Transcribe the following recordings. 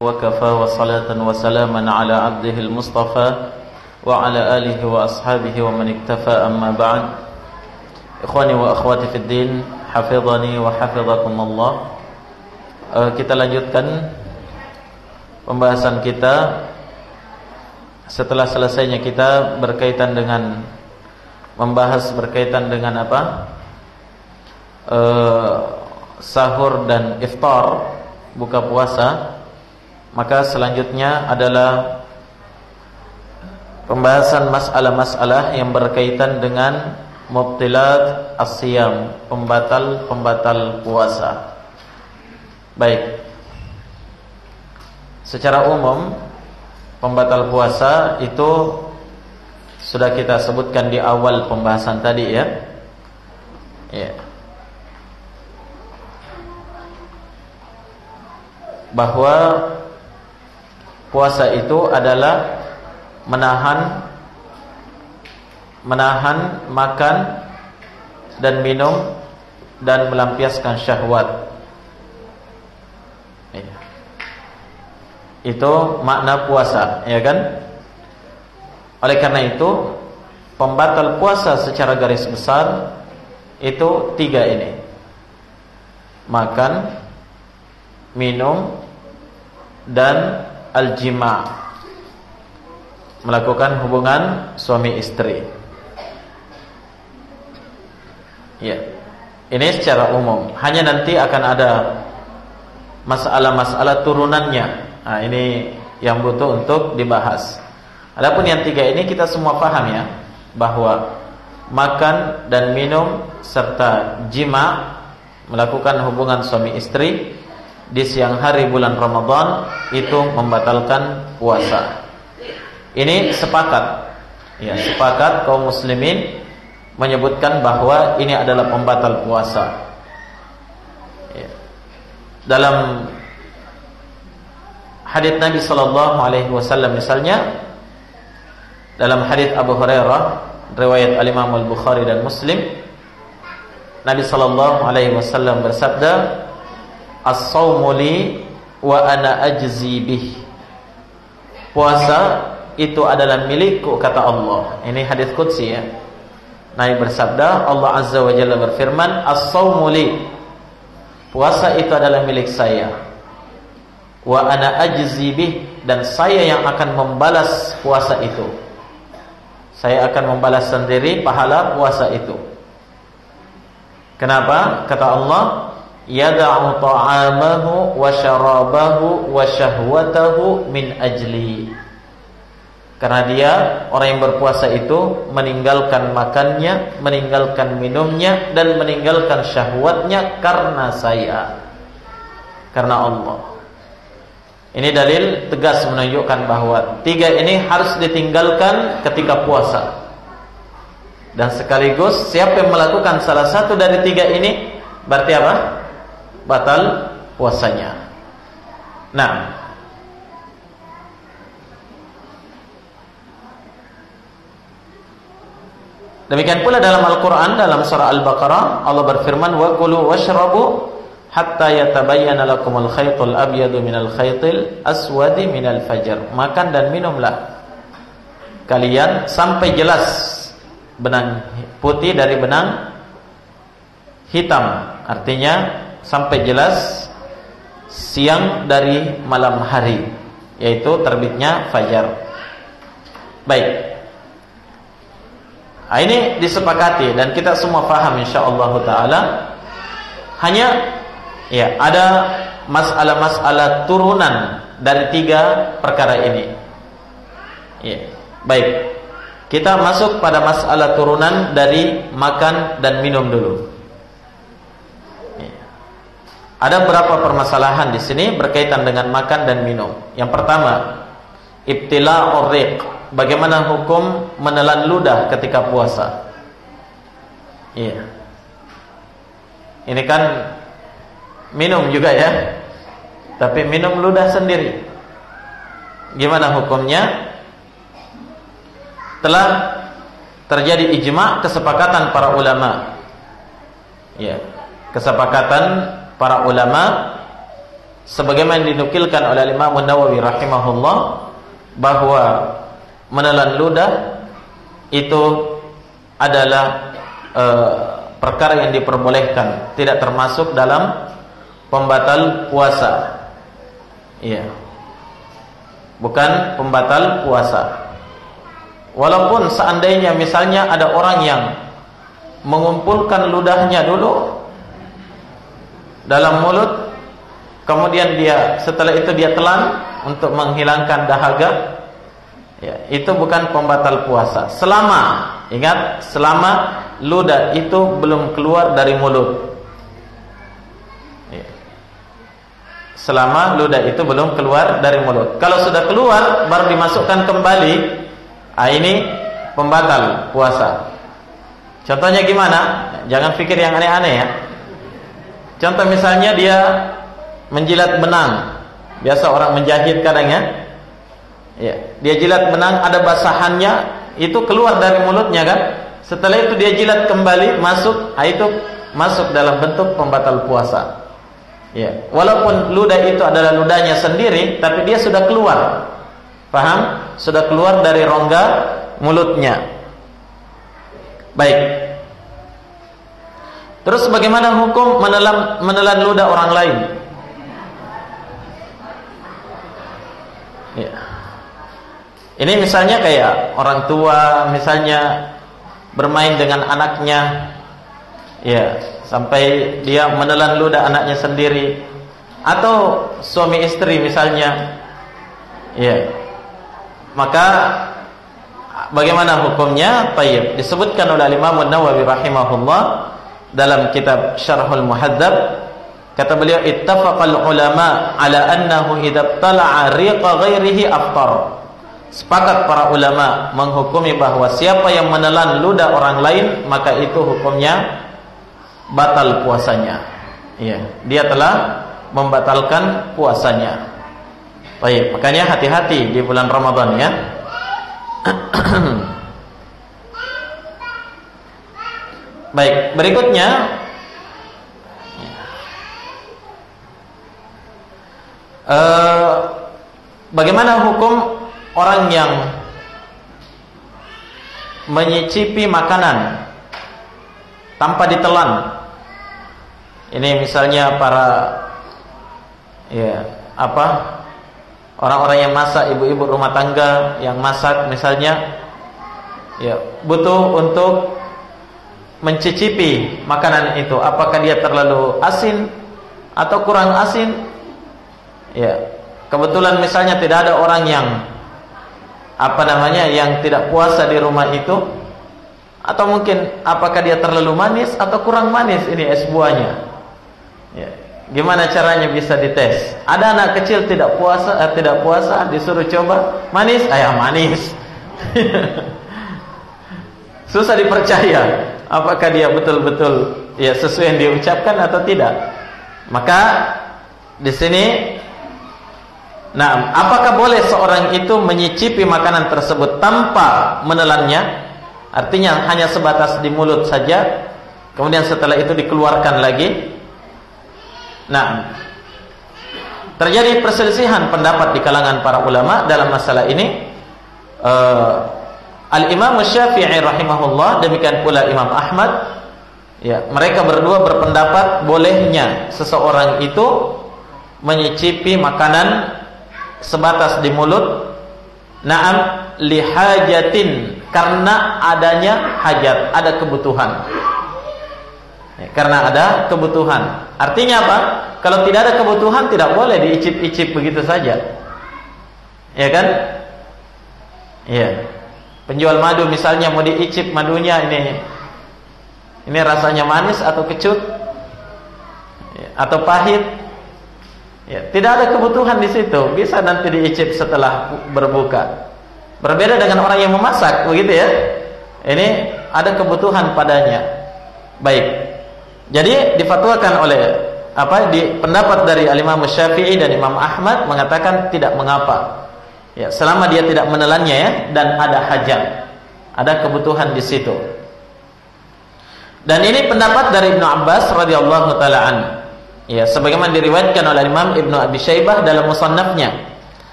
وكفى وصلاة وسلاما على عبده المصطفى وعلى آله وأصحابه ومن اكتفى أما بعد إخواني وأخواتي في الدين حفظني وحفظكم الله. Kita lanjutkan pembahasan kita setelah selesainya kita berkaitan dengan membahas berkaitan dengan apa? Sahur dan iftar, buka puasa. Maka selanjutnya adalah pembahasan masalah-masalah yang berkaitan dengan mubtilat as-siyam, pembatal puasa. Baik. Secara umum pembatal puasa itu sudah kita sebutkan di awal pembahasan tadi ya. Ya. Bahwa puasa itu adalah menahan makan dan minum dan melampiaskan syahwat. Itu makna puasa, ya kan? Oleh karena itu, pembatal puasa secara garis besar itu 3 ini: makan, minum, dan al-jima', melakukan hubungan suami istri. Ya. Ini secara umum. Hanya nanti akan ada masalah-masalah turunannya. Nah, ini yang butuh untuk dibahas. Adapun yang 3 ini kita semua paham ya, bahwa makan dan minum serta jima', melakukan hubungan suami istri di siang hari bulan Ramadan itu membatalkan puasa. Ini sepakat. Ya, sepakat kaum muslimin menyebutkan bahwa ini adalah pembatal puasa. Ya. Dalam hadits Nabi sallallahu alaihi wasallam misalnya, dalam hadits Abu Hurairah riwayat Al-Imam Al-Bukhari dan Muslim, Nabi sallallahu alaihi wasallam bersabda, "As-shaumu li wa ana ajzi bih." Puasa itu adalah milikku, kata Allah. Ini hadis qudsi ya. Nabi bersabda, Allah Azza wa Jalla berfirman, "As-shaumu li." Puasa itu adalah milik saya. Wa ana ajzi bih, dan saya yang akan membalas puasa itu. Saya akan membalas sendiri pahala puasa itu. Kenapa? Kata Allah, yada'u ta'amahu wa syarabahu wa syahwatahu min ajli. Karena dia, orang yang berpuasa itu meninggalkan makannya, meninggalkan minumnya, dan meninggalkan syahwatnya karena saya, karena Allah. Ini dalil tegas menunjukkan bahwa 3 ini harus ditinggalkan ketika puasa. Dan sekaligus siapa yang melakukan salah satu dari 3 ini, berarti apa? Batal puasanya. Nah, demikian pula dalam Al-Quran, dalam surah Al-Baqarah, Allah berfirman, wa kulu washrabu hatta yatabayyana lakumul khaytul abyadu minal khaytil aswadi minal fajr. Makan dan minumlah kalian sampai jelas benang putih dari benang hitam. Artinya sampai jelas siang dari malam hari, yaitu terbitnya fajar. Baik. Nah, ini disepakati dan kita semua paham insyaallah taala. Hanya ya ada masalah-masalah turunan dari 3 perkara ini. Ya, baik. Kita masuk pada masalah turunan dari makan dan minum dulu. Ada beberapa permasalahan di sini berkaitan dengan makan dan minum. Yang pertama, ibtila'ur riq. Bagaimana hukum menelan ludah ketika puasa? Iya. Ini kan minum juga ya. Tapi minum ludah sendiri. Gimana hukumnya? Telah terjadi ijma', kesepakatan para ulama. Ya, kesepakatan para ulama sebagaimana dinukilkan oleh Imam Nawawi rahimahullah bahwa menelan ludah itu adalah perkara yang diperbolehkan, tidak termasuk dalam pembatal puasa. Iya. Bukan pembatal puasa. Walaupun seandainya misalnya ada orang yang mengumpulkan ludahnya dulu dalam mulut, kemudian dia setelah itu dia telan untuk menghilangkan dahaga, ya, itu bukan pembatal puasa. Selama, ingat, selama ludah itu belum keluar dari mulut. Ya. Selama ludah itu belum keluar dari mulut. Kalau sudah keluar baru dimasukkan kembali, ini pembatal puasa. Contohnya gimana? Jangan pikir yang aneh-aneh ya. Contoh misalnya dia menjilat benang. Biasa orang menjahit kadang ya. Ya, dia jilat benang, ada basahannya, itu keluar dari mulutnya kan. Setelah itu dia jilat kembali, masuk, itu masuk dalam bentuk pembatal puasa. Ya, walaupun ludah itu adalah ludahnya sendiri, tapi dia sudah keluar. Paham? Sudah keluar dari rongga mulutnya. Baik. Terus bagaimana hukum menelan ludah orang lain? Ya. Ini misalnya kayak orang tua misalnya bermain dengan anaknya, ya, sampai dia menelan ludah anaknya sendiri, atau suami istri misalnya, ya, maka bagaimana hukumnya? Tayyib. Disebutkan oleh Imam Nawawi rahimahullah dalam kitab Syarhul Muhadzab, kata beliau, ittafaqal ulama ala annahu idza tala'a riqa ghairihi aftar. Sepakat para ulama menghukumi bahwa siapa yang menelan ludah orang lain, maka itu hukumnya batal puasanya. Iya, dia telah membatalkan puasanya. Baik, makanya hati-hati di bulan Ramadan ya. Baik, berikutnya bagaimana hukum orang yang menyicipi makanan tanpa ditelan? Ini misalnya para orang-orang yang masak, ibu-ibu rumah tangga yang masak misalnya, ya, butuh untuk mencicipi makanan itu, apakah dia terlalu asin atau kurang asin. Ya, kebetulan misalnya tidak ada orang yang yang tidak puasa di rumah itu, atau mungkin apakah dia terlalu manis atau kurang manis ini es buahnya. Ya, gimana caranya bisa dites? Ada anak kecil tidak puasa disuruh coba manis, manis. Susah dipercaya apakah dia betul-betul ya sesuai yang dia ucapkan atau tidak. Maka di sini, nah, apakah boleh seorang itu menyicipi makanan tersebut tanpa menelannya? Artinya hanya sebatas di mulut saja, kemudian setelah itu dikeluarkan lagi. Nah, terjadi perselisihan pendapat di kalangan para ulama dalam masalah ini. Al-Imam Syafi'i rahimahullah, demikian pula Imam Ahmad, ya, mereka berdua berpendapat bolehnya seseorang itu menyicipi makanan sebatas di mulut, na'am, lihajatin, karena adanya hajat, ada kebutuhan. Ya, karena ada kebutuhan. Artinya apa? Kalau tidak ada kebutuhan, tidak boleh diicip-icip begitu saja. Ya kan? Ya. Penjual madu misalnya mau diicip madunya, ini rasanya manis atau kecut, ya, atau pahit. Ya, tidak ada kebutuhan di situ, bisa nanti diicip setelah berbuka. Berbeda dengan orang yang memasak, begitu ya. Ini ada kebutuhan padanya. Baik. Jadi difatwakan oleh pendapat dari Imam Syafi'i dan Imam Ahmad mengatakan tidak mengapa. Ya, selama dia tidak menelannya ya, dan ada hajat, ada kebutuhan di situ. Dan ini pendapat dari Ibnu Abbas radhiyallahu taala an. Ya, sebagaimana diriwayatkan oleh Imam Ibnu Abi Syaibah dalam musannafnya.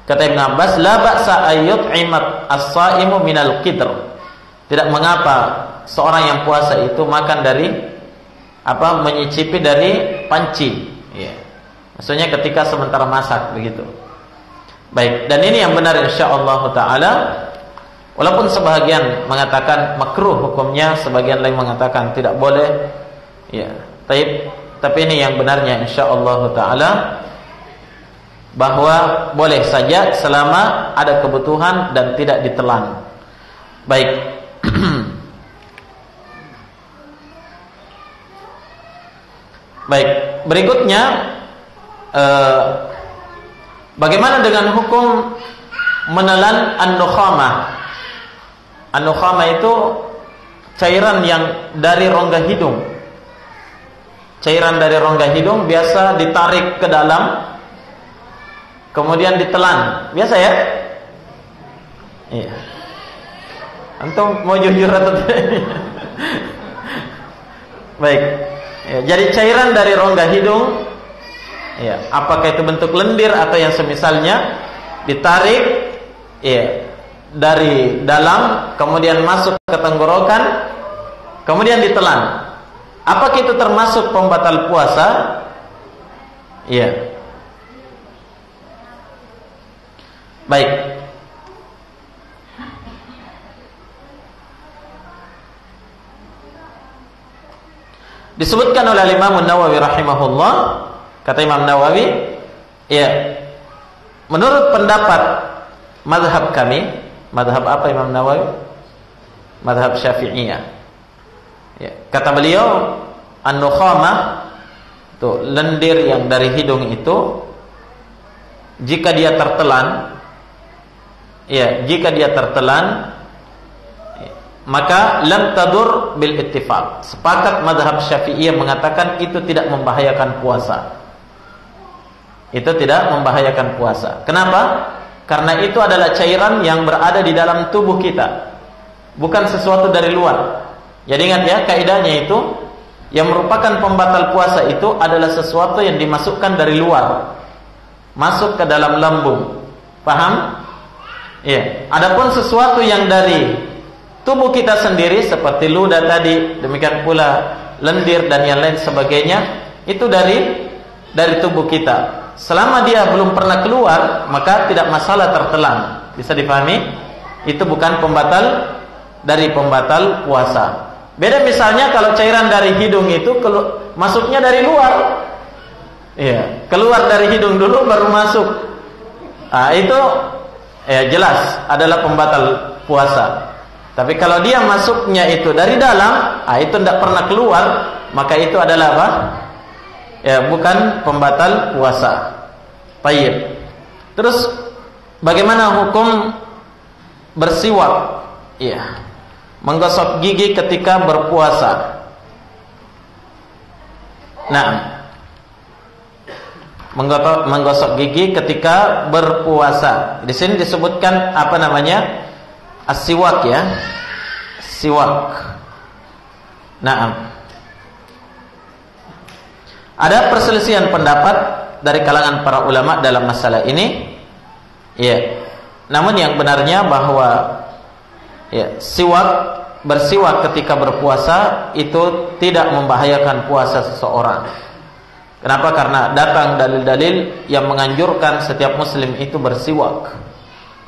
Kata Ibnu Abbas, la ba'sa ayyut'imat as-sha'imu minal qidr. Tidak mengapa seorang yang puasa itu makan dari menyicipi dari panci. Ya. Maksudnya ketika sementara masak begitu. Baik, dan ini yang benar insyaallah taala. Walaupun sebahagian mengatakan makruh hukumnya, sebagian lain mengatakan tidak boleh. Ya, tapi ini yang benarnya insyaallah taala, bahwa boleh saja selama ada kebutuhan dan tidak ditelan. Baik. Baik, berikutnya bagaimana dengan hukum menelan an-nukhamah? An-nukhamah itu cairan yang dari rongga hidung. Cairan dari rongga hidung biasa ditarik ke dalam, kemudian ditelan. Biasa ya? Iya. Antum mau jujur atau tidak? Baik. Ya, jadi cairan dari rongga hidung, ya, apakah itu bentuk lendir atau yang semisalnya, ditarik, ya, dari dalam, kemudian masuk ke tenggorokan, kemudian ditelan. Apakah itu termasuk pembatal puasa? Ya. Baik. Disebutkan oleh Imam Nawawi rahimahullah, kata Imam Nawawi, ya, menurut pendapat mazhab kami, mazhab apa Imam Nawawi? Mazhab Syafi'iyah. Ya, kata beliau, an-nukhamah, itu lendir yang dari hidung itu, jika dia tertelan, ya, jika dia tertelan, maka lam tadur bil ittifaq. Sepakat mazhab Syafi'iyah mengatakan itu tidak membahayakan puasa. Itu tidak membahayakan puasa. Kenapa? Karena itu adalah cairan yang berada di dalam tubuh kita, bukan sesuatu dari luar. Jadi ingat ya, kaidahnya itu yang merupakan pembatal puasa itu adalah sesuatu yang dimasukkan dari luar, masuk ke dalam lambung. Paham? Iya. Adapun sesuatu yang dari tubuh kita sendiri seperti ludah tadi, demikian pula lendir dan yang lain sebagainya, itu dari tubuh kita. Selama dia belum pernah keluar, maka tidak masalah tertelan. Bisa dipahami? Itu bukan pembatal dari pembatal puasa. Beda misalnya kalau cairan dari hidung itu masuknya dari luar. Iya, keluar dari hidung dulu baru masuk. Nah, itu ya jelas adalah pembatal puasa. Tapi kalau dia masuknya itu dari dalam, itu tidak pernah keluar, maka itu adalah apa? Ya, bukan pembatal puasa. Baik. Terus bagaimana hukum bersiwak? Iya. Menggosok gigi ketika berpuasa. Nah, menggosok gigi ketika berpuasa. Di sini disebutkan apa namanya? As-siwak ya. Siwak. Nah, ada perselisihan pendapat dari kalangan para ulama dalam masalah ini. Ya. Namun yang benarnya bahwa ya, bersiwak ketika berpuasa itu tidak membahayakan puasa seseorang. Kenapa? Karena datang dalil-dalil yang menganjurkan setiap muslim itu bersiwak.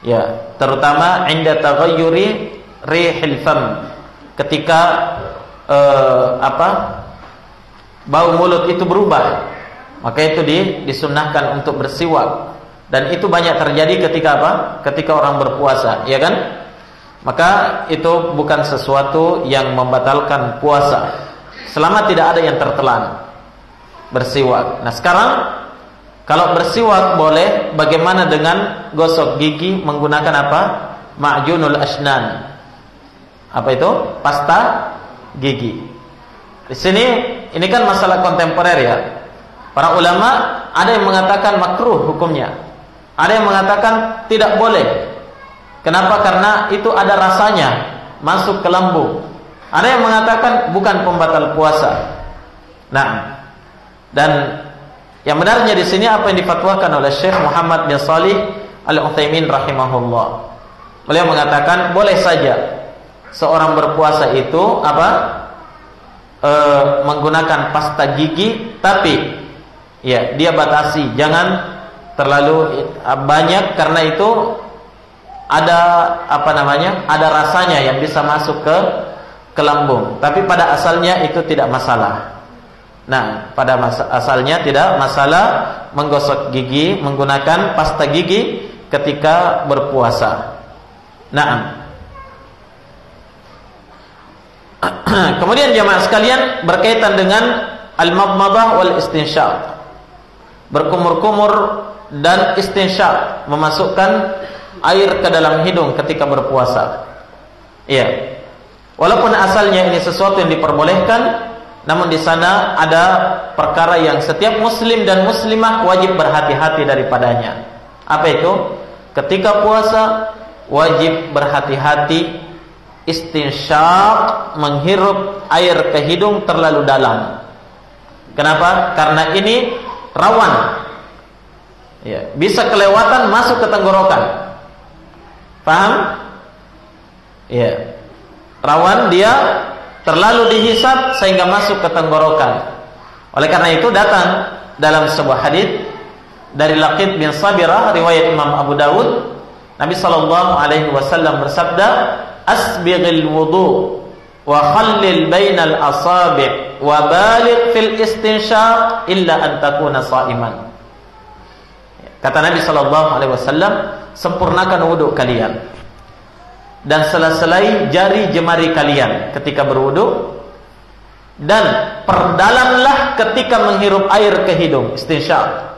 Ya, terutama inda taghayyuri rihil fam, ketika bau mulut itu berubah, maka itu disunnahkan untuk bersiwak. Dan itu banyak terjadi ketika apa? Ketika orang berpuasa, ya kan? Maka itu bukan sesuatu yang membatalkan puasa selama tidak ada yang tertelan. Bersiwak. Nah, sekarang kalau bersiwak boleh, bagaimana dengan gosok gigi menggunakan apa? Ma'junul asnan. Apa itu? Pasta gigi. Di sini ini kan masalah kontemporer ya. Para ulama ada yang mengatakan makruh hukumnya. Ada yang mengatakan tidak boleh. Kenapa? Karena itu ada rasanya masuk ke lambung. Ada yang mengatakan bukan pembatal puasa. Nah, dan Yang benarnya di sini apa yang difatwakan oleh Syekh Muhammad bin Shalih Al-Utsaimin rahimahullah. Beliau mengatakan boleh saja seorang berpuasa itu menggunakan pasta gigi, tapi ya dia batasi, jangan terlalu banyak karena itu ada ada rasanya yang bisa masuk ke lambung. Tapi pada asalnya itu tidak masalah. Nah, pada asalnya tidak masalah menggosok gigi, menggunakan pasta gigi ketika berpuasa. Nah, kemudian jamaah sekalian, berkaitan dengan al-madmadah wal istinsyaq, berkumur-kumur dan istinsyaq, memasukkan air ke dalam hidung ketika berpuasa. Iya. Walaupun asalnya ini sesuatu yang diperbolehkan, namun di sana ada perkara yang setiap muslim dan muslimah wajib berhati-hati daripadanya. Apa itu? Ketika puasa wajib berhati-hati istinsyaq, menghirup air ke hidung terlalu dalam. Kenapa? Karena ini rawan. Ya, bisa kelewatan masuk ke tenggorokan. Paham? Ya. Rawan dia terlalu dihisap sehingga masuk ke tenggorokan. Oleh karena itu datang dalam sebuah hadis dari Laqit bin Sabirah riwayat Imam Abu Dawud, Nabi sallallahu alaihi wasallam bersabda, "Asbighil wudu wa khallil bainal asabi' wa baligh fil istinsyaq illa an takuna sha'iman." Kata Nabi sallallahu alaihi wasallam, sempurnakan wudu kalian dan sela-selai jari jemari kalian ketika berwudu, dan perdalamlah ketika menghirup air ke hidung, istinsyaq.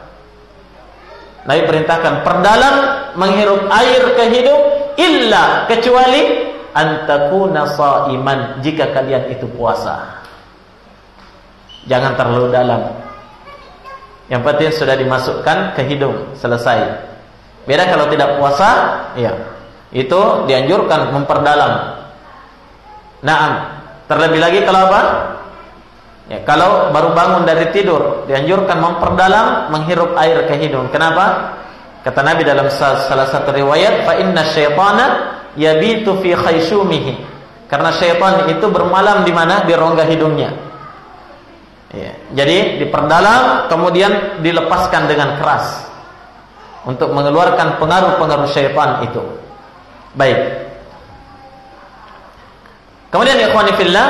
Nabi perintahkan perdalam menghirup air ke hidung, illa, kecuali antakuna shaiman, jika kalian itu puasa. Jangan terlalu dalam. Yang penting sudah dimasukkan ke hidung, selesai. Beda kalau tidak puasa, ya. Itu dianjurkan memperdalam. Naam. Terlebih lagi kalau apa? Ya, kalau baru bangun dari tidur, dianjurkan memperdalam, menghirup air ke hidung. Kenapa? Kata Nabi dalam salah satu riwayat, fa inna syaitana yabitu fi khayshumihi. Karena syaitan itu bermalam di mana? Di rongga hidungnya. Ya, jadi diperdalam, kemudian dilepaskan dengan keras untuk mengeluarkan pengaruh-pengaruh syaitan itu. Baik. Kemudian ikhwani fillah,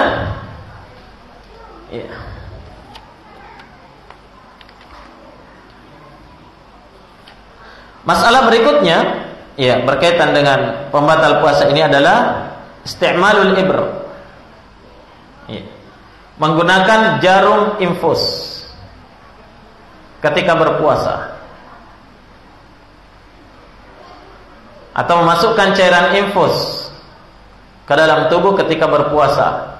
ya. Masalah berikutnya, ya, berkaitan dengan pembatal puasa ini adalah isti'malul ibr. Ya. Menggunakan jarum infus ketika berpuasa, atau memasukkan cairan infus ke dalam tubuh ketika berpuasa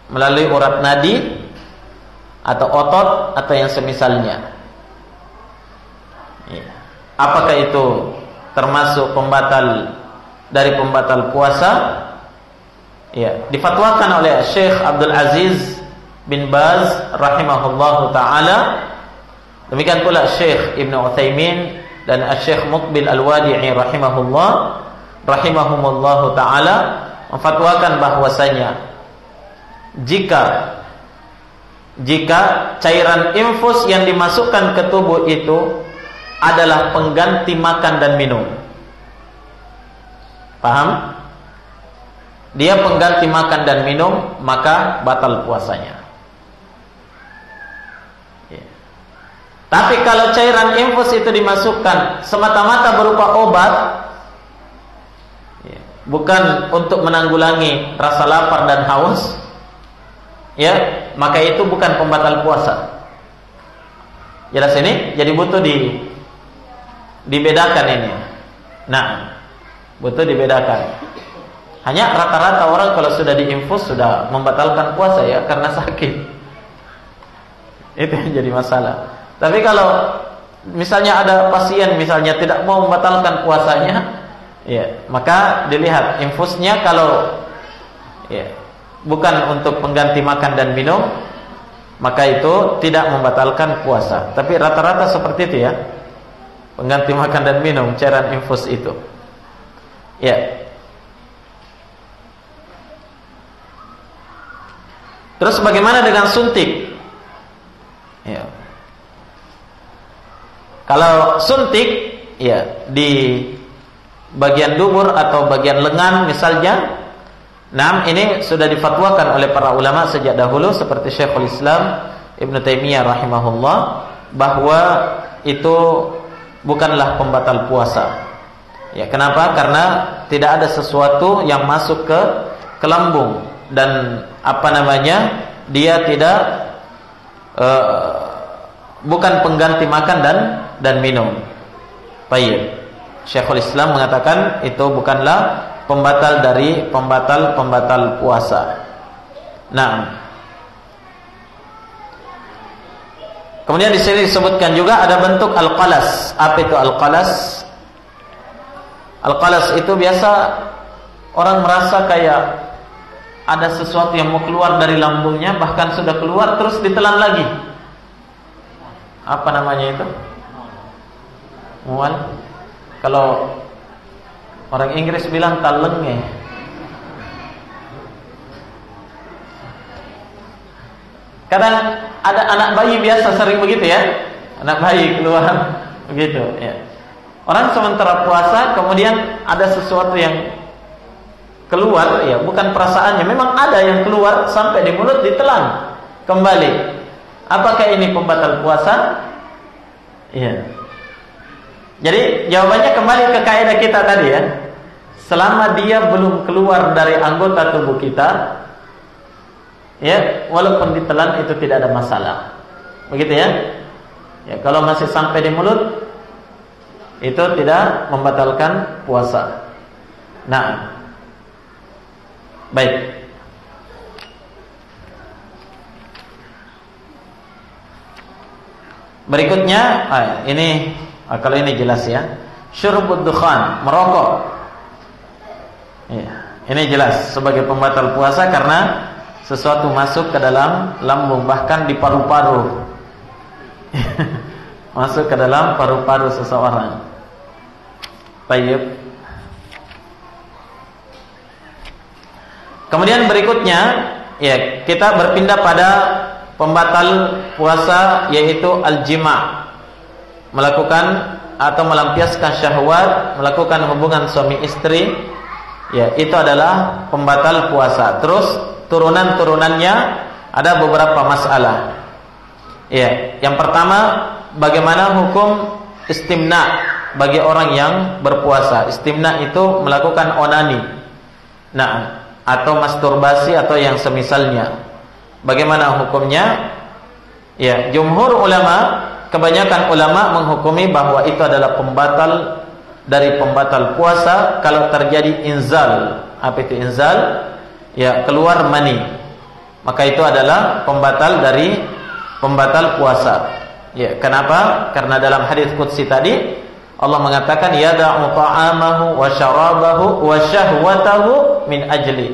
melalui urat nadi atau otot atau yang semisalnya. Ya. Apakah itu termasuk pembatal dari pembatal puasa? Ya, difatwakan oleh Syekh Abdul Aziz bin Baz rahimahullahu taala. Demikian pula Syekh Ibnu Utsaimin dan Syekh Muqbil Al-Wadi'i rahimahumullahu taala memfatwakan bahwasanya jika cairan infus yang dimasukkan ke tubuh itu adalah pengganti makan dan minum. Paham? Dia pengganti makan dan minum, maka batal puasanya. Ya. Tapi kalau cairan infus itu dimasukkan semata-mata berupa obat, ya, bukan untuk menanggulangi rasa lapar dan haus, ya, maka itu bukan pembatal puasa. Jelas ini? Jadi butuh dibedakan ini. Nah, butuh dibedakan. Hanya rata-rata orang kalau sudah diinfus sudah membatalkan puasa, ya, karena sakit. Itu yang jadi masalah. Tapi kalau misalnya ada pasien misalnya tidak mau membatalkan puasanya, ya, maka dilihat infusnya kalau, ya, bukan untuk pengganti makan dan minum, maka itu tidak membatalkan puasa. Tapi rata-rata seperti itu ya, pengganti makan dan minum, cairan infus itu. Ya. Terus bagaimana dengan suntik? Ya. Kalau suntik, ya di bagian dubur atau bagian lengan misalnya, nah ini sudah difatwakan oleh para ulama sejak dahulu seperti Syekhul Islam Ibnu Taimiyah rahimahullah bahwa itu bukanlah pembatal puasa. Ya, kenapa? Karena tidak ada sesuatu yang masuk ke lambung dan dia tidak bukan pengganti makan dan minum. Baik. Syekhul Islam mengatakan itu bukanlah pembatal dari pembatal puasa. Nah, kemudian di sini disebutkan juga ada bentuk al-qalas. Apa itu al-qalas? Al-qalas itu biasa orang merasa kayak ada sesuatu yang mau keluar dari lambungnya, bahkan sudah keluar terus ditelan lagi. Apa namanya itu? Mual. Kalau orang Inggris bilang talenge. Kadang ada anak bayi biasa sering begitu ya. Anak bayi keluar begitu ya. Orang sementara puasa kemudian ada sesuatu yang keluar, ya bukan perasaannya, memang ada yang keluar sampai di mulut ditelan kembali. Apakah ini pembatal puasa? Iya. Jadi jawabannya kembali ke kaidah kita tadi ya. Selama dia belum keluar dari anggota tubuh kita, ya walaupun ditelan itu tidak ada masalah. Begitu ya. Ya kalau masih sampai di mulut itu tidak membatalkan puasa. Nah, baik. Berikutnya, kalau ini jelas ya. Syurbud dukhan, merokok. Ya, ini jelas sebagai pembatal puasa karena sesuatu masuk ke dalam lambung, bahkan di paru-paru. Masuk ke dalam paru-paru seseorang. Baik. Kemudian berikutnya, ya kita berpindah pada pembatal puasa yaitu al-jima', melakukan atau melampiaskan syahwat, melakukan hubungan suami istri, ya itu adalah pembatal puasa. Terus turunan-turunannya ada beberapa masalah. Ya, yang pertama bagaimana hukum istimna bagi orang yang berpuasa. Istimna itu melakukan onani. Nah, atau masturbasi atau yang semisalnya. Bagaimana hukumnya? Ya, jumhur ulama, kebanyakan ulama menghukumi bahwa itu adalah pembatal dari pembatal puasa kalau terjadi inzal. Apa itu inzal? Ya, keluar mani. Maka itu adalah pembatal dari pembatal puasa. Ya, kenapa? Karena dalam hadis qudsi tadi Allah mengatakan yada'u ta'amahu wa syarabahu wa syahwatahu min ajli.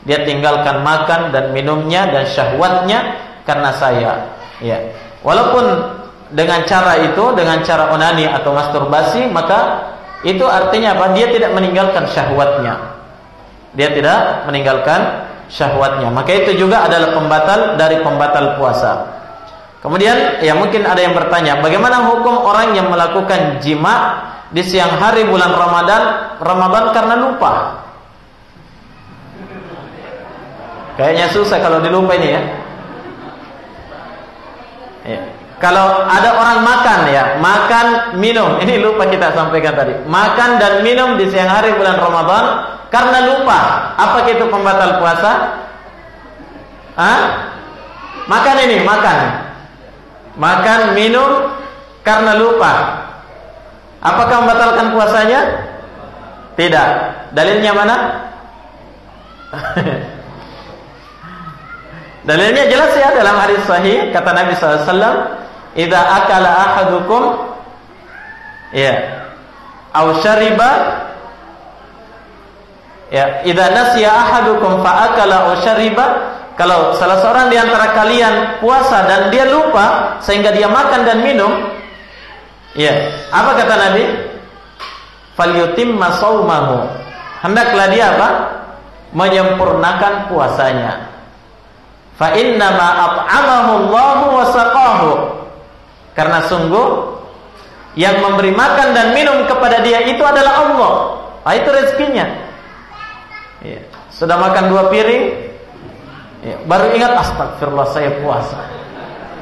Dia tinggalkan makan dan minumnya dan syahwatnya karena saya. Ya. Walaupun dengan cara itu, dengan cara onani atau masturbasi, maka itu artinya apa? Dia tidak meninggalkan syahwatnya. Dia tidak meninggalkan syahwatnya. Maka itu juga adalah pembatal dari pembatal puasa. Kemudian ya mungkin ada yang bertanya, bagaimana hukum orang yang melakukan jima di siang hari bulan Ramadan karena lupa? Kayaknya susah kalau dilupa ini ya. Ya. Kalau ada orang makan ya, makan, minum, ini lupa kita sampaikan tadi. Makan dan minum di siang hari bulan Ramadan karena lupa. Apa itu pembatal puasa? Makan ini, makan. Makan, minum karena lupa. Apakah membatalkan puasanya? Tidak. Dalilnya mana? Dalilnya jelas ya dalam hadis sahih, kata Nabi SAW, "Idza akala ahadukum aw syariba idza nasiya ahadukum fa akala aw syariba kalau salah seorang di antara kalian puasa dan dia lupa sehingga dia makan dan minum, ya, apa kata Nabi? Falyutimma shaumahu. Hendaklah dia apa? Menyempurnakan puasanya. Fa innama at'amahu Allahu wa saqahu. Karena sungguh yang memberi makan dan minum kepada dia itu adalah Allah. Itu rezekinya. Ya. Sudah makan 2 piring, ya, baru ingat astagfirullah saya puasa.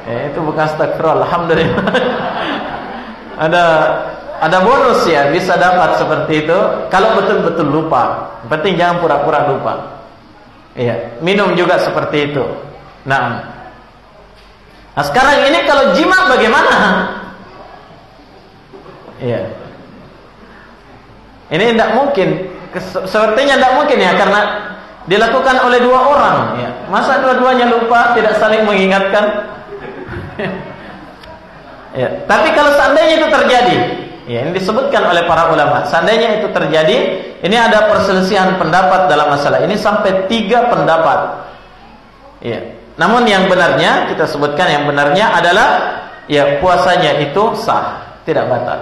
Ya, itu bukan astagfirullah, alhamdulillah. Ada bonus ya, bisa dapat seperti itu kalau betul-betul lupa. Penting jangan pura-pura lupa. Iya, minum juga seperti itu. Nah, sekarang ini kalau jima bagaimana? Iya. Ini tidak mungkin. Sepertinya tidak mungkin ya, karena dilakukan oleh 2 orang. Ya. Masa dua-duanya lupa, tidak saling mengingatkan? Ya. Tapi kalau seandainya itu terjadi, ya, ini disebutkan oleh para ulama. Seandainya itu terjadi, ini ada perselisihan pendapat dalam masalah ini sampai 3 pendapat. Ya. Namun yang benarnya, kita sebutkan yang benarnya adalah ya puasanya itu sah, tidak batal.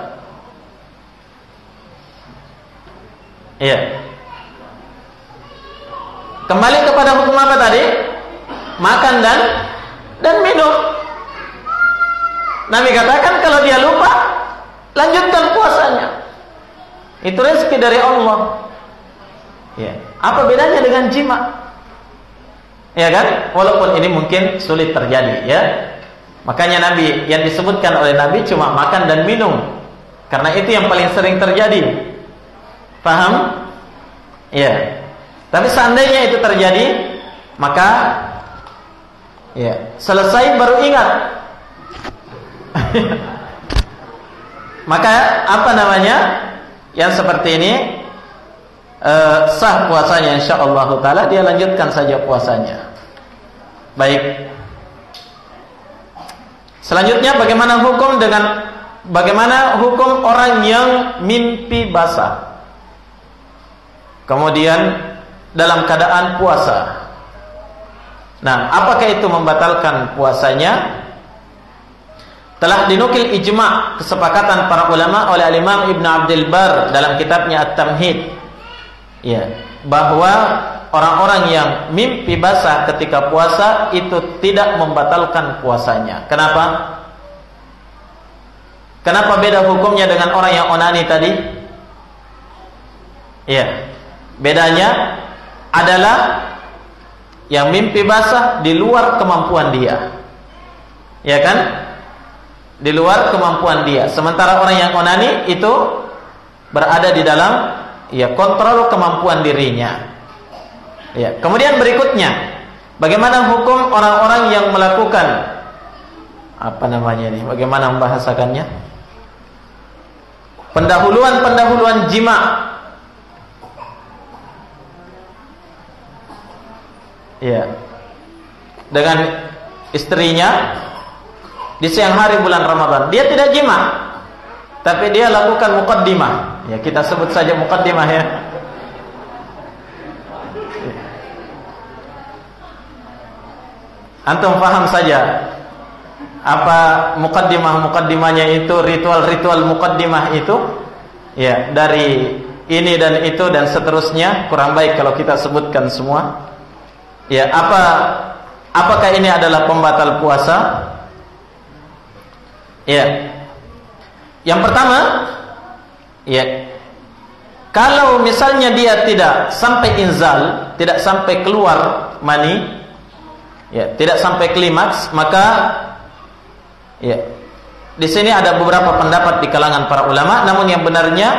Iya. Kembali kepada hukum apa tadi? Makan dan minum. Nabi katakan kalau dia lupa, lanjutkan puasanya. Itu rezeki dari Allah. Ya. Apa bedanya dengan jima? Ya kan? Walaupun ini mungkin sulit terjadi, ya. Makanya Nabi yang disebutkan oleh Nabi cuma makan dan minum. Karena itu yang paling sering terjadi. Paham? Ya. Tapi seandainya itu terjadi, maka ya, selesai baru ingat. Maka apa namanya? Yang seperti ini sah puasanya insyaallah taala, dia lanjutkan saja puasanya. Baik. Selanjutnya bagaimana hukum orang yang mimpi basah kemudian dalam keadaan puasa? Nah, apakah itu membatalkan puasanya? Telah dinukil ijma' kesepakatan para ulama oleh Imam Ibn Abdul Bar dalam kitabnya At-Tamhid. Ya, bahwa orang-orang yang mimpi basah ketika puasa itu tidak membatalkan puasanya. Kenapa? Kenapa beda hukumnya dengan orang yang onani tadi? Ya. Bedanya adalah yang mimpi basah di luar kemampuan dia. Ya kan? Di luar kemampuan dia. Sementara orang yang onani itu berada di dalam ya kontrol kemampuan dirinya. Ya, kemudian berikutnya, bagaimana hukum orang-orang yang melakukan apa namanya ini? Bagaimana membahasakannya? Pendahuluan jima. Ya. Dengan istrinya di siang hari bulan Ramadan. Dia tidak jima, tapi dia lakukan muqaddimah. Ya, kita sebut saja muqaddimah ya. Antum paham saja apa muqaddimahnya itu, ritual ritual itu, ya, dari ini dan itu dan seterusnya. Kurang baik kalau kita sebutkan semua. Ya, apakah ini adalah pembatal puasa? Ya. Yang pertama, ya, kalau misalnya dia tidak sampai inzal, tidak sampai keluar mani, ya, tidak sampai klimaks, maka ya, di sini ada beberapa pendapat di kalangan para ulama, namun yang benarnya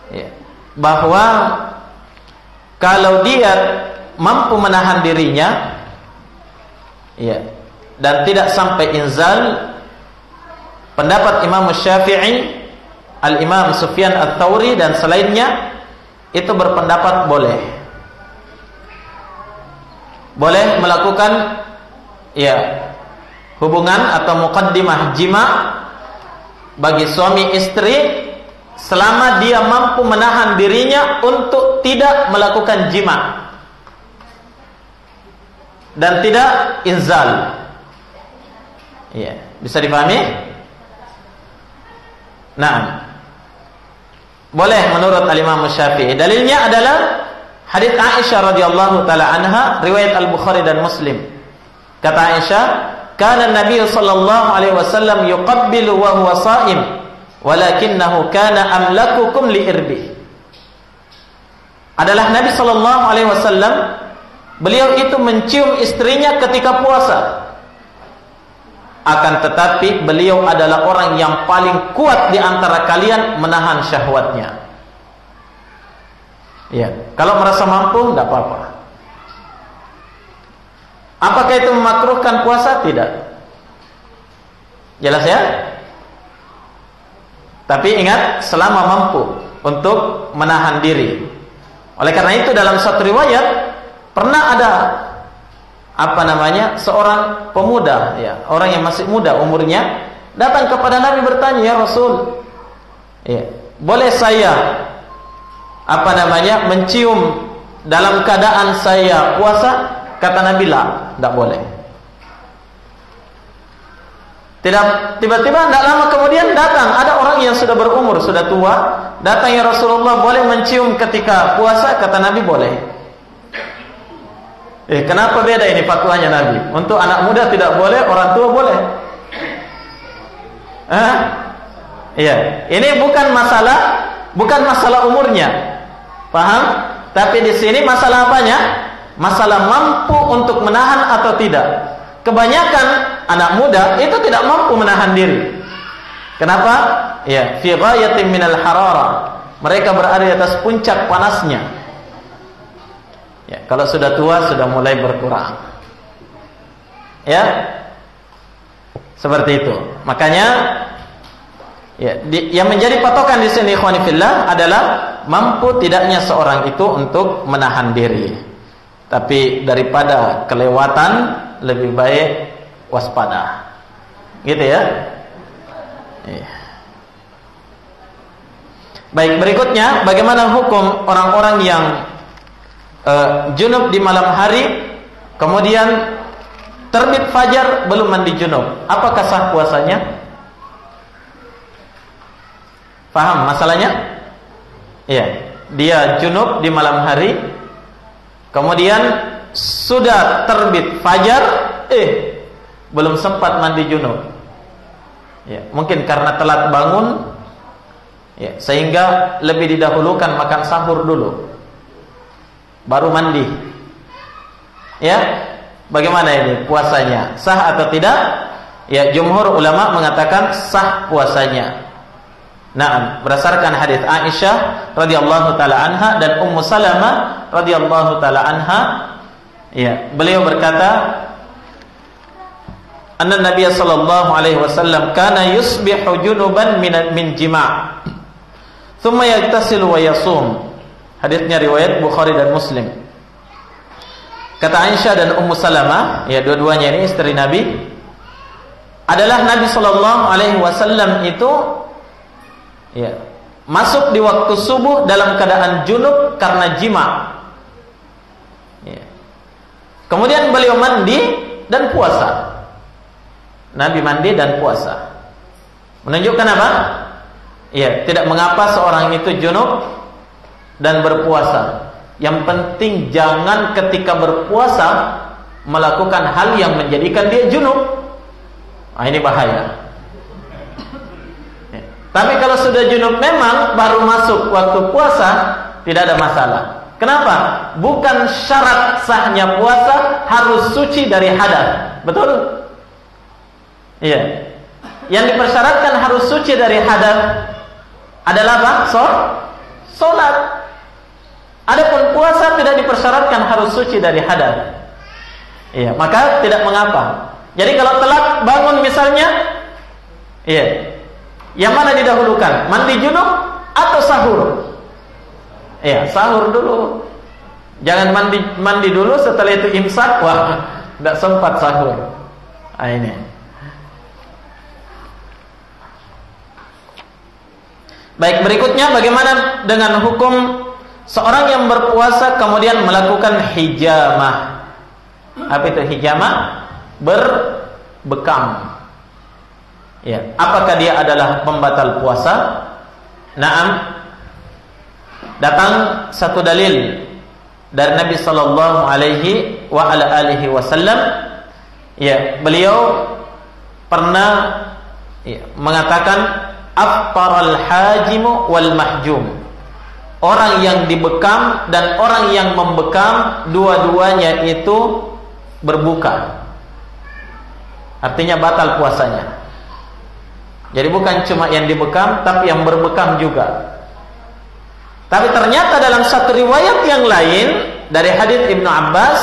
ya, bahwa kalau dia mampu menahan dirinya, ya, dan tidak sampai inzal, pendapat Imam Syafi'i, Al-Imam Sufyan Ats-Tsauri dan selainnya itu berpendapat boleh melakukan ya hubungan atau muqaddimah jima bagi suami istri selama dia mampu menahan dirinya untuk tidak melakukan jima. dan tidak inzal. Iya, bisa dipahami? Nah, boleh menurut Al-Imam Syafi'i. Dalilnya adalah hadits Aisyah radhiyallahu taala anha, riwayat Al-Bukhari dan Muslim. Kata Aisyah, "Kana Nabi sallallahu alaihi wasallam yuqabbilu wa huwa sha'im, walakinnahu kana amlakukum li irbi." Adalah Nabi sallallahu alaihi wasallam, beliau itu mencium istrinya ketika puasa. Akan tetapi beliau adalah orang yang paling kuat di antara kalian menahan syahwatnya. Ya, kalau merasa mampu tidak apa-apa. Apakah itu memakruhkan puasa? Tidak. Jelas ya? Tapi ingat, selama mampu untuk menahan diri. Oleh karena itu dalam satu riwayat pernah ada seorang pemuda, ya, orang yang masih muda umurnya, datang kepada Nabi bertanya, "Ya Rasul, ya, boleh saya mencium dalam keadaan saya puasa?" Kata Nabi, "La, tidak boleh." Tiba-tiba tidak lama kemudian datang ada orang yang sudah berumur, sudah tua, datang, "Ya Rasulullah, boleh mencium ketika puasa?" Kata Nabi, "Boleh." Kenapa beda ini fatwanya Nabi? Untuk anak muda tidak boleh, orang tua boleh. Iya, ini bukan masalah umurnya, paham? Tapi di sini masalah apanya? Masalah mampu untuk menahan atau tidak. Kebanyakan anak muda itu tidak mampu menahan diri. Kenapa? Ya, fi ghayatin minal harara. Mereka berada di atas puncak panasnya. Ya, kalau sudah tua sudah mulai berkurang. Ya, seperti itu. Makanya, ya, yang menjadi patokan di sini, ikhwani fillah, adalah mampu tidaknya seorang itu untuk menahan diri. Tapi daripada kelewatan, lebih baik waspada. Gitu ya. Ya. Baik, berikutnya, bagaimana hukum orang-orang yang junub di malam hari, kemudian terbit fajar belum mandi junub? Apakah sah puasanya? Paham masalahnya? Iya, dia junub di malam hari, kemudian sudah terbit fajar, belum sempat mandi junub. Ya, mungkin karena telat bangun, ya, sehingga lebih didahulukan makan sahur dulu, baru mandi. Ya, bagaimana ini puasanya? Sah atau tidak? Ya, jumhur ulama mengatakan sah puasanya. Nah, berdasarkan hadis Aisyah radhiyallahu taala anha dan Ummu Salamah radhiyallahu taala anha, ya, beliau berkata, anna Nabi sallallahu alaihi wasallam kana yusbihu junuban min jima', thumma yaghtasilu wa yasum. Hadisnya riwayat Bukhari dan Muslim. Kata Aisyah dan Ummu Salamah, ya, dua-duanya ini istri Nabi, adalah Nabi sallallahu alaihi wasallam itu, ya, masuk di waktu subuh dalam keadaan junub karena jima'. Ya. Kemudian beliau mandi dan puasa. Nabi mandi dan puasa. Menunjukkan apa? Ya, tidak mengapa seorang itu junub dan berpuasa. Yang penting jangan ketika berpuasa melakukan hal yang menjadikan dia junub. Nah, ini bahaya. Ya. Tapi kalau sudah junub memang baru masuk waktu puasa, tidak ada masalah. Kenapa? Bukan syarat sahnya puasa harus suci dari hadas. Betul? Iya. Yang dipersyaratkan harus suci dari hadas adalah apa? Salat. Adapun puasa tidak dipersyaratkan harus suci dari hadas. Iya, maka tidak mengapa. Jadi kalau telat bangun misalnya, iya, yang mana didahulukan? Mandi junub atau sahur? Iya, sahur dulu. Jangan mandi dulu, setelah itu imsak, wah, tidak sempat sahur. Nah, ini. Baik, berikutnya bagaimana dengan hukum seorang yang berpuasa kemudian melakukan hijamah? Apa itu hijama? Berbekam. Ya, apakah dia adalah pembatal puasa? Naam. Datang satu dalil dari Nabi sallallahu alaihi wa ala alihi wasallam. Ya, beliau pernah mengatakan aftaral hajimu wal mahjum. Orang yang dibekam dan orang yang membekam, dua-duanya itu berbuka. Artinya batal puasanya. Jadi bukan cuma yang dibekam, tapi yang berbekam juga. Tapi ternyata dalam satu riwayat yang lain dari hadits Ibnu Abbas,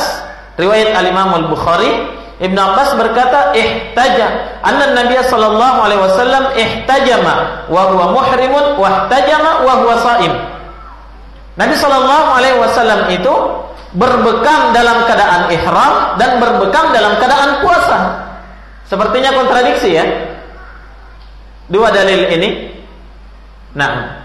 riwayat Al-Imam Al-Bukhari, Ibnu Abbas berkata, anna Nabiy sallallahu alaihi wasallam ihtajama wa huwa muhrimun wa ihtajama wa huwa shaim. Nabi sallallahu alaihi wasallam itu berbekam dalam keadaan ihram dan berbekam dalam keadaan puasa. Sepertinya kontradiksi ya. Dua dalil ini. Nah,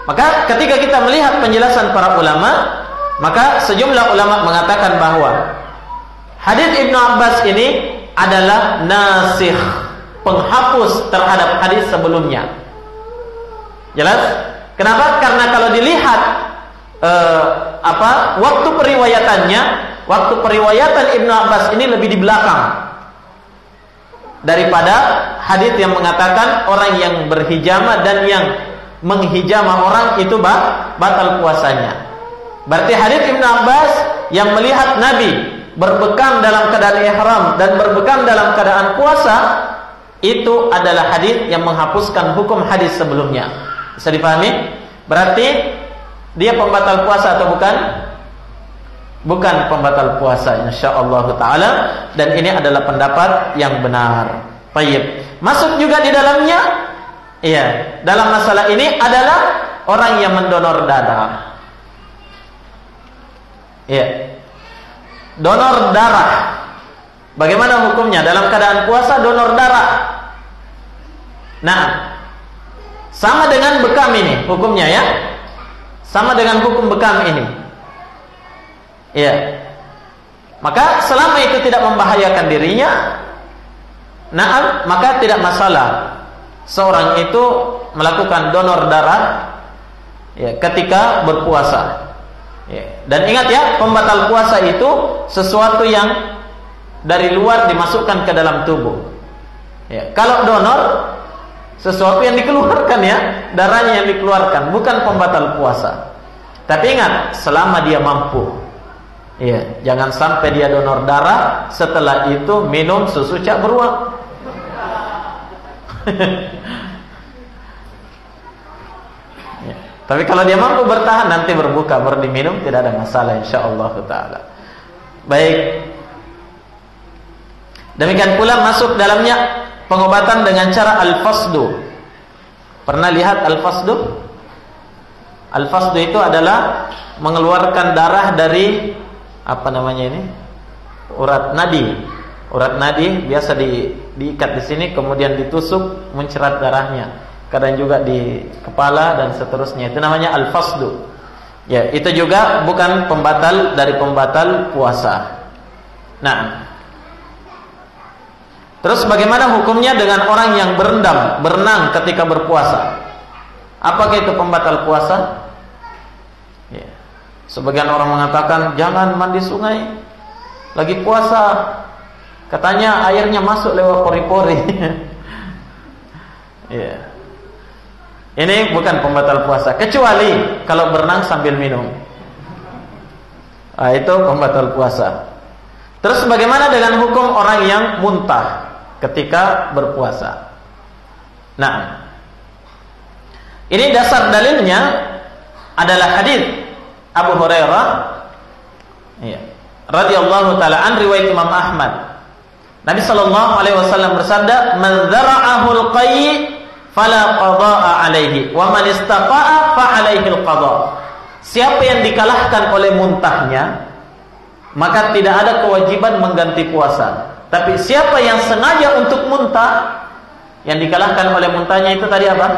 maka ketika kita melihat penjelasan para ulama, maka sejumlah ulama mengatakan bahwa hadits Ibnu Abbas ini adalah nasikh, penghapus terhadap hadis sebelumnya. Jelas? Kenapa? Karena kalau dilihat waktu periwayatan Ibnu Abbas ini lebih di belakang daripada hadits yang mengatakan orang yang berhijama dan yang menghijama orang itu batal puasanya. Berarti hadits Ibnu Abbas yang melihat Nabi berbekam dalam keadaan ihram dan berbekam dalam keadaan puasa, itu adalah hadits yang menghapuskan hukum hadis sebelumnya. Bisa dipahami? Berarti dia pembatal puasa atau bukan? Bukan pembatal puasa, insyaallah taala, dan ini adalah pendapat yang benar. Baik. Masuk juga di dalamnya, iya, dalam masalah ini adalah orang yang mendonor darah. Iya. Donor darah. Bagaimana hukumnya dalam keadaan puasa donor darah? Nah, sama dengan bekam ini hukumnya ya. Sama dengan hukum bekam ini. Iya. Maka selama itu tidak membahayakan dirinya, maka tidak masalah seorang itu melakukan donor darah ya, ketika berpuasa. Ya. Dan ingat ya, pembatal puasa itu sesuatu yang dari luar dimasukkan ke dalam tubuh. Ya. Kalau donor, sesuatu yang dikeluarkan ya, darahnya yang dikeluarkan, bukan pembatal puasa. Tapi ingat, selama dia mampu. Ya, jangan sampai dia donor darah, setelah itu minum susu cak beruang. Ya. Tapi kalau dia mampu bertahan, nanti berbuka baru diminum, tidak ada masalah insyaallah taala. Baik. Demikian pula masuk dalamnya pengobatan dengan cara al-fasdu. Pernah lihat al-fasdu? Al-fasdu itu adalah mengeluarkan darah dari urat nadi. Urat nadi biasa diikat di sini, kemudian ditusuk, mencerat darahnya. Kadang juga di kepala dan seterusnya. Itu namanya al-fasdu. Ya, itu juga bukan pembatal dari pembatal puasa. Nah, terus bagaimana hukumnya dengan orang yang berenang ketika berpuasa? Apakah itu pembatal puasa? Ya. Sebagian orang mengatakan jangan mandi sungai lagi puasa. Katanya airnya masuk lewat pori-pori. Ya. Ini bukan pembatal puasa, kecuali kalau berenang sambil minum. Nah, itu pembatal puasa. Terus bagaimana dengan hukum orang yang muntah ketika berpuasa? Nah, ini dasar dalilnya adalah hadis Abu Hurairah radhiyallahu taala an, riwayat Imam Ahmad. Nabi sallallahu alaihi wasallam bersabda, "Man dzara'ahul qayy fala qada'a alaihi wa man istafa'a fa alaihi al-qada." Siapa yang dikalahkan oleh muntahnya, maka tidak ada kewajiban mengganti puasa. Tapi siapa yang sengaja untuk muntah, yang dikalahkan oleh muntahnya itu tadi apa?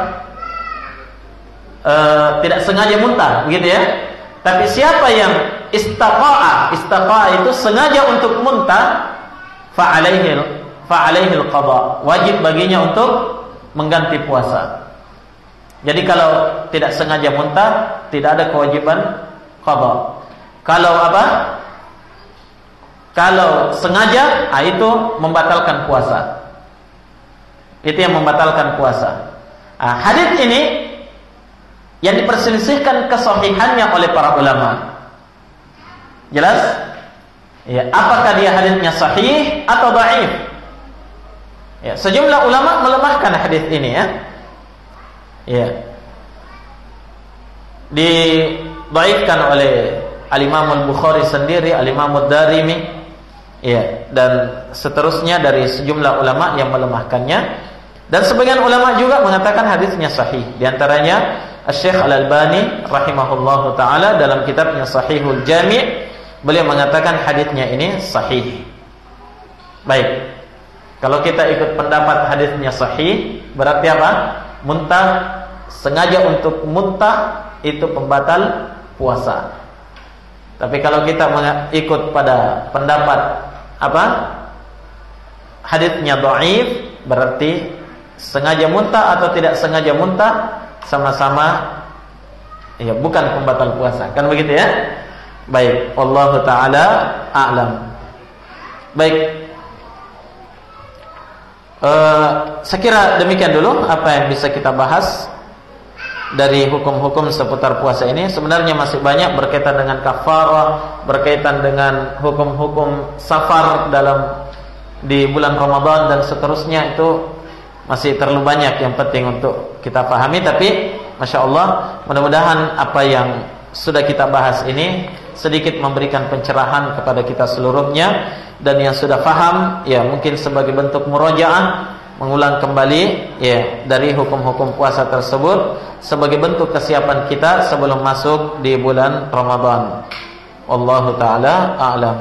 Tidak sengaja muntah, begitu ya. Tapi siapa yang istaqa'a itu sengaja untuk muntah, fa'alaihi al-qada, wajib baginya untuk mengganti puasa. Jadi kalau tidak sengaja muntah, tidak ada kewajiban qada. Kalau apa? Kalau sengaja, itu membatalkan puasa. Itu yang membatalkan puasa. Hadits ini yang diperselisihkan kesahihannya oleh para ulama. Jelas? Ya, apakah dia haditsnya sahih atau dhaif? Ya, sejumlah ulama melemahkan hadits ini ya. Ya. Didhaifkan oleh Al-Imam Al-Bukhari sendiri, Al-Imam Ad-Darimi, ya, dan seterusnya dari sejumlah ulama yang melemahkannya. Dan sebagian ulama juga mengatakan hadisnya sahih. Di antaranya Syekh Al-Albani rahimahullahu taala dalam kitabnya Sahihul Jami', beliau mengatakan hadisnya ini sahih. Baik. Kalau kita ikut pendapat hadisnya sahih, berarti apa? Muntah, sengaja untuk muntah itu pembatal puasa. Tapi kalau kita ikut pada pendapat apa? Hadisnya dhaif, berarti sengaja muntah atau tidak sengaja muntah sama-sama ya bukan pembatal puasa. Kan begitu ya? Baik, wallahu taala a'lam. Baik. Saya kira demikian dulu apa yang bisa kita bahas dari hukum-hukum seputar puasa ini. Sebenarnya masih banyak berkaitan dengan kafarah, berkaitan dengan hukum-hukum safar di bulan Ramadan dan seterusnya, itu masih terlalu banyak yang penting untuk kita pahami. Tapi Masya Allah, mudah-mudahan apa yang sudah kita bahas ini sedikit memberikan pencerahan kepada kita seluruhnya. Dan yang sudah paham, ya mungkin sebagai bentuk murajaah, mengulang kembali ya dari hukum-hukum puasa tersebut sebagai bentuk kesiapan kita sebelum masuk di bulan Ramadan. Wallahu taala a'lam.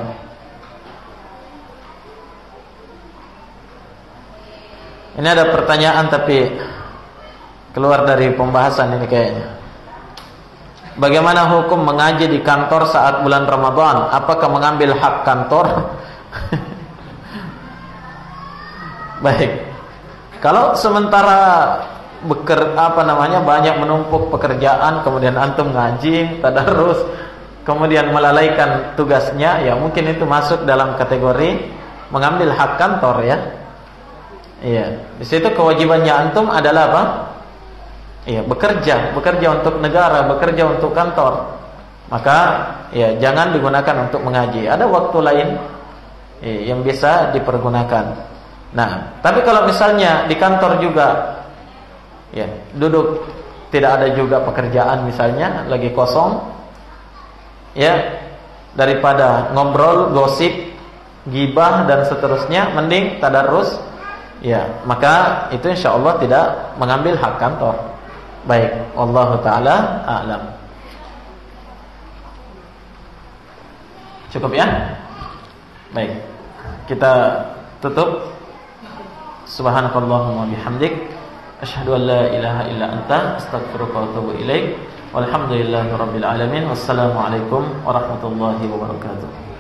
Ini ada pertanyaan tapi keluar dari pembahasan ini kayaknya. Bagaimana hukum mengaji di kantor saat bulan Ramadan? Apakah mengambil hak kantor? Baik. Kalau sementara banyak menumpuk pekerjaan, kemudian antum ngaji, tadarus, kemudian melalaikan tugasnya, ya mungkin itu masuk dalam kategori mengambil hak kantor ya. Iya, di situ kewajibannya antum adalah apa? Iya, bekerja untuk negara, bekerja untuk kantor. Maka ya jangan digunakan untuk mengaji. Ada waktu lain yang bisa dipergunakan. Nah, tapi kalau misalnya di kantor juga ya duduk tidak ada juga pekerjaan, misalnya lagi kosong, ya daripada ngobrol, gosip, gibah dan seterusnya, mending tadarus. Ya, maka itu insyaallah tidak mengambil hak kantor. Baik, wallahu taala a'lam. Cukup ya? Baik. Kita tutup. Subhanakallahumma bihamdik, asyhadu an la ilaha illa anta, astaghfiruka wa atubu ilaik. Walhamdulillahirabbil alamin. Wassalamualaikum warahmatullahi wabarakatuh.